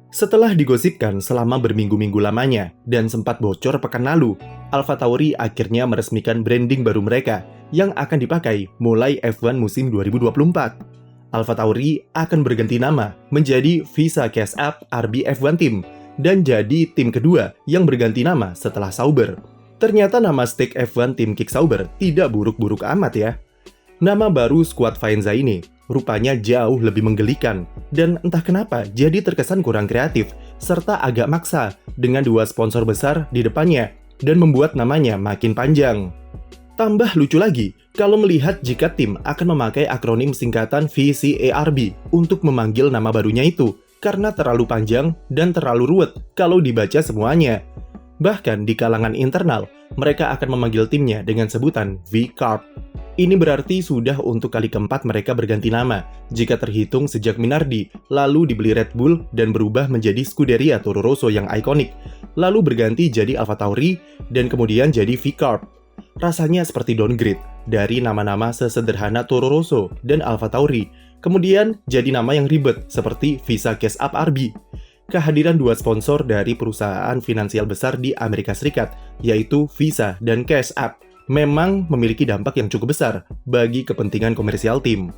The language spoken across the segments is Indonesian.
Setelah digosipkan selama berminggu-minggu lamanya dan sempat bocor pekan lalu, AlphaTauri akhirnya meresmikan branding baru mereka yang akan dipakai mulai F1 musim 2024. AlphaTauri akan berganti nama menjadi Visa Cash App RB F1 Team dan jadi tim kedua yang berganti nama setelah Sauber. Ternyata nama stake F1 Team Kick Sauber tidak buruk-buruk amat ya. Nama baru skuad Faenza ini rupanya jauh lebih menggelikan dan entah kenapa jadi terkesan kurang kreatif serta agak maksa dengan dua sponsor besar di depannya dan membuat namanya makin panjang. Tambah lucu lagi kalau melihat jika tim akan memakai akronim singkatan VCARB untuk memanggil nama barunya itu karena terlalu panjang dan terlalu ruwet kalau dibaca semuanya. Bahkan di kalangan internal, mereka akan memanggil timnya dengan sebutan V-Carb. Ini berarti sudah untuk kali keempat mereka berganti nama, jika terhitung sejak Minardi, lalu dibeli Red Bull dan berubah menjadi Scuderia Toro Rosso yang ikonik, lalu berganti jadi AlphaTauri, dan kemudian jadi V-Carb. Rasanya seperti downgrade dari nama-nama sesederhana Toro Rosso dan AlphaTauri, kemudian jadi nama yang ribet seperti Visa Cash App RB. Kehadiran dua sponsor dari perusahaan finansial besar di Amerika Serikat, yaitu Visa dan Cash App, memang memiliki dampak yang cukup besar bagi kepentingan komersial tim.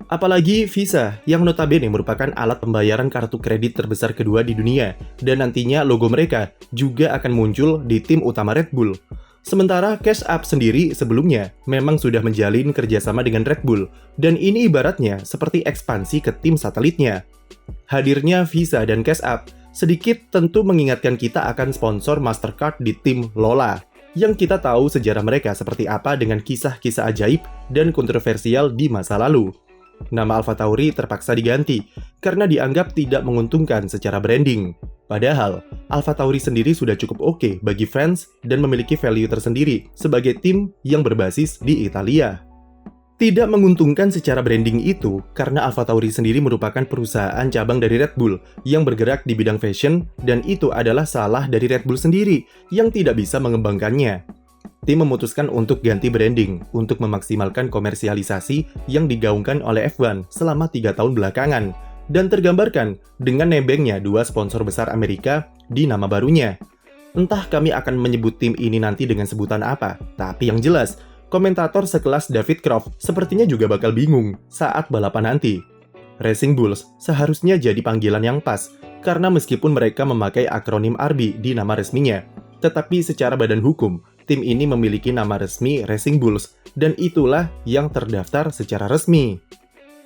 Apalagi Visa, yang notabene merupakan alat pembayaran kartu kredit terbesar kedua di dunia, dan nantinya logo mereka juga akan muncul di tim utama Red Bull. Sementara Cash App sendiri sebelumnya memang sudah menjalin kerjasama dengan Red Bull, dan ini ibaratnya seperti ekspansi ke tim satelitnya. Hadirnya Visa dan Cash App sedikit tentu mengingatkan kita akan sponsor Mastercard di tim Lola, yang kita tahu sejarah mereka seperti apa dengan kisah-kisah ajaib dan kontroversial di masa lalu. Nama AlphaTauri terpaksa diganti karena dianggap tidak menguntungkan secara branding. Padahal, AlphaTauri sendiri sudah cukup oke bagi fans dan memiliki value tersendiri sebagai tim yang berbasis di Italia. Tidak menguntungkan secara branding itu karena AlphaTauri sendiri merupakan perusahaan cabang dari Red Bull yang bergerak di bidang fashion, dan itu adalah salah dari Red Bull sendiri yang tidak bisa mengembangkannya. Tim memutuskan untuk ganti branding untuk memaksimalkan komersialisasi yang digaungkan oleh F1 selama 3 tahun belakangan, dan tergambarkan dengan nebengnya dua sponsor besar Amerika di nama barunya. Entah kami akan menyebut tim ini nanti dengan sebutan apa, tapi yang jelas, komentator sekelas David Croft sepertinya juga bakal bingung saat balapan nanti. Racing Bulls seharusnya jadi panggilan yang pas, karena meskipun mereka memakai akronim RB di nama resminya, tetapi secara badan hukum, tim ini memiliki nama resmi Racing Bulls, dan itulah yang terdaftar secara resmi.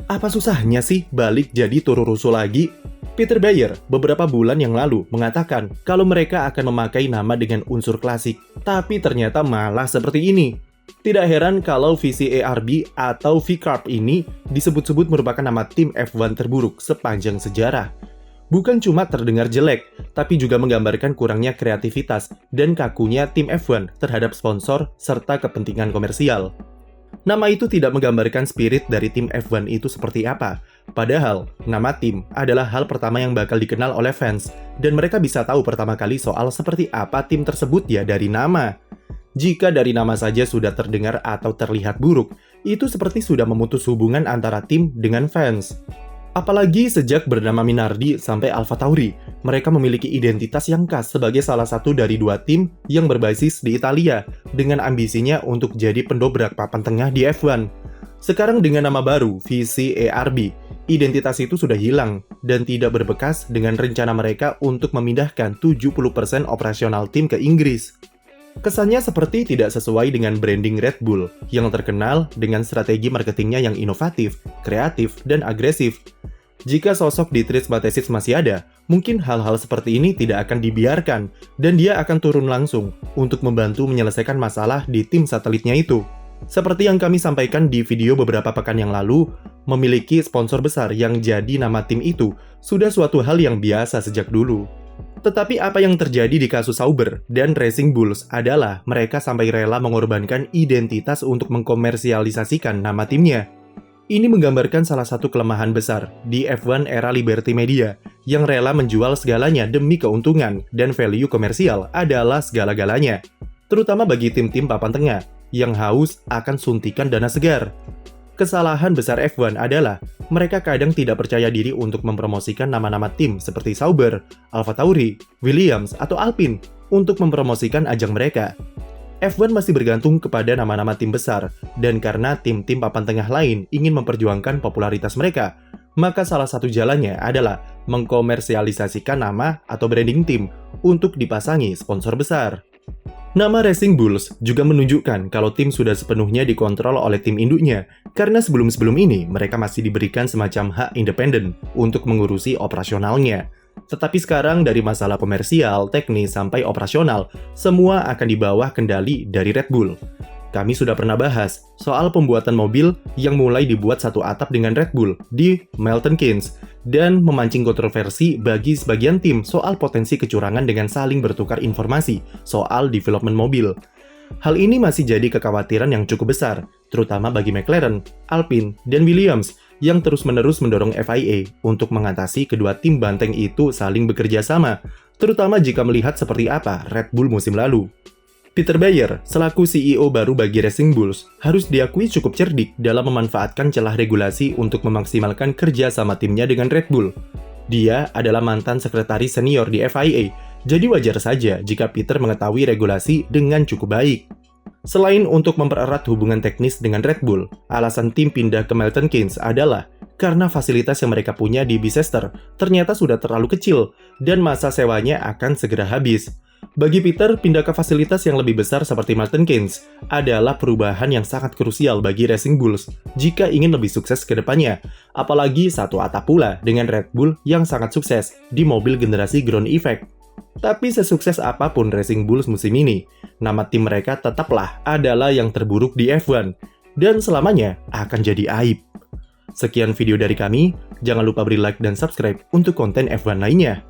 Apa susahnya sih balik jadi Toro Rosso lagi? Peter Bayer beberapa bulan yang lalu mengatakan kalau mereka akan memakai nama dengan unsur klasik, tapi ternyata malah seperti ini. Tidak heran kalau VCARB atau V-Carb ini disebut-sebut merupakan nama tim F1 terburuk sepanjang sejarah. Bukan cuma terdengar jelek, tapi juga menggambarkan kurangnya kreativitas dan kakunya tim F1 terhadap sponsor serta kepentingan komersial. Nama itu tidak menggambarkan spirit dari tim F1 itu seperti apa. Padahal, nama tim adalah hal pertama yang bakal dikenal oleh fans, dan mereka bisa tahu pertama kali soal seperti apa tim tersebut ya dari nama. Jika dari nama saja sudah terdengar atau terlihat buruk, itu seperti sudah memutus hubungan antara tim dengan fans. Apalagi sejak bernama Minardi sampai AlphaTauri, mereka memiliki identitas yang khas sebagai salah satu dari dua tim yang berbasis di Italia, dengan ambisinya untuk jadi pendobrak papan tengah di F1. Sekarang dengan nama baru, VCARB, identitas itu sudah hilang dan tidak berbekas dengan rencana mereka untuk memindahkan 70% operasional tim ke Inggris. Kesannya seperti tidak sesuai dengan branding Red Bull yang terkenal dengan strategi marketingnya yang inovatif, kreatif, dan agresif. Jika sosok Dietrich Mateschitz masih ada, mungkin hal-hal seperti ini tidak akan dibiarkan, dan dia akan turun langsung untuk membantu menyelesaikan masalah di tim satelitnya itu. Seperti yang kami sampaikan di video beberapa pekan yang lalu, memiliki sponsor besar yang jadi nama tim itu sudah suatu hal yang biasa sejak dulu. Tetapi apa yang terjadi di kasus Sauber dan Racing Bulls adalah mereka sampai rela mengorbankan identitas untuk mengkomersialisasikan nama timnya. Ini menggambarkan salah satu kelemahan besar di F1 era Liberty Media, yang rela menjual segalanya demi keuntungan, dan value komersial adalah segala-galanya. Terutama bagi tim-tim papan tengah, yang haus akan suntikan dana segar. Kesalahan besar F1 adalah mereka kadang tidak percaya diri untuk mempromosikan nama-nama tim seperti Sauber, AlphaTauri, Williams, atau Alpine untuk mempromosikan ajang mereka. F1 masih bergantung kepada nama-nama tim besar, dan karena tim-tim papan tengah lain ingin memperjuangkan popularitas mereka, maka salah satu jalannya adalah mengkomersialisasikan nama atau branding tim untuk dipasangi sponsor besar. Nama Racing Bulls juga menunjukkan kalau tim sudah sepenuhnya dikontrol oleh tim induknya, karena sebelum-sebelum ini mereka masih diberikan semacam hak independen untuk mengurusi operasionalnya. Tetapi sekarang dari masalah komersial, teknis, sampai operasional, semua akan di bawah kendali dari Red Bull. Kami sudah pernah bahas soal pembuatan mobil yang mulai dibuat satu atap dengan Red Bull di Milton Keynes dan memancing kontroversi bagi sebagian tim soal potensi kecurangan dengan saling bertukar informasi soal development mobil. Hal ini masih jadi kekhawatiran yang cukup besar, terutama bagi McLaren, Alpine, dan Williams yang terus-menerus mendorong FIA untuk mengatasi kedua tim banteng itu saling bekerja sama, terutama jika melihat seperti apa Red Bull musim lalu. Peter Bayer, selaku CEO baru bagi Racing Bulls, harus diakui cukup cerdik dalam memanfaatkan celah regulasi untuk memaksimalkan kerja sama timnya dengan Red Bull. Dia adalah mantan sekretaris senior di FIA, jadi wajar saja jika Peter mengetahui regulasi dengan cukup baik. Selain untuk mempererat hubungan teknis dengan Red Bull, alasan tim pindah ke Milton Keynes adalah karena fasilitas yang mereka punya di Bicester ternyata sudah terlalu kecil dan masa sewanya akan segera habis. Bagi Peter, pindah ke fasilitas yang lebih besar seperti Milton Keynes adalah perubahan yang sangat krusial bagi Racing Bulls jika ingin lebih sukses ke depannya, apalagi satu atap pula dengan Red Bull yang sangat sukses di mobil generasi ground effect. Tapi sesukses apapun Racing Bulls musim ini, nama tim mereka tetaplah adalah yang terburuk di F1 dan selamanya akan jadi aib. Sekian video dari kami, jangan lupa beri like dan subscribe untuk konten F1 lainnya.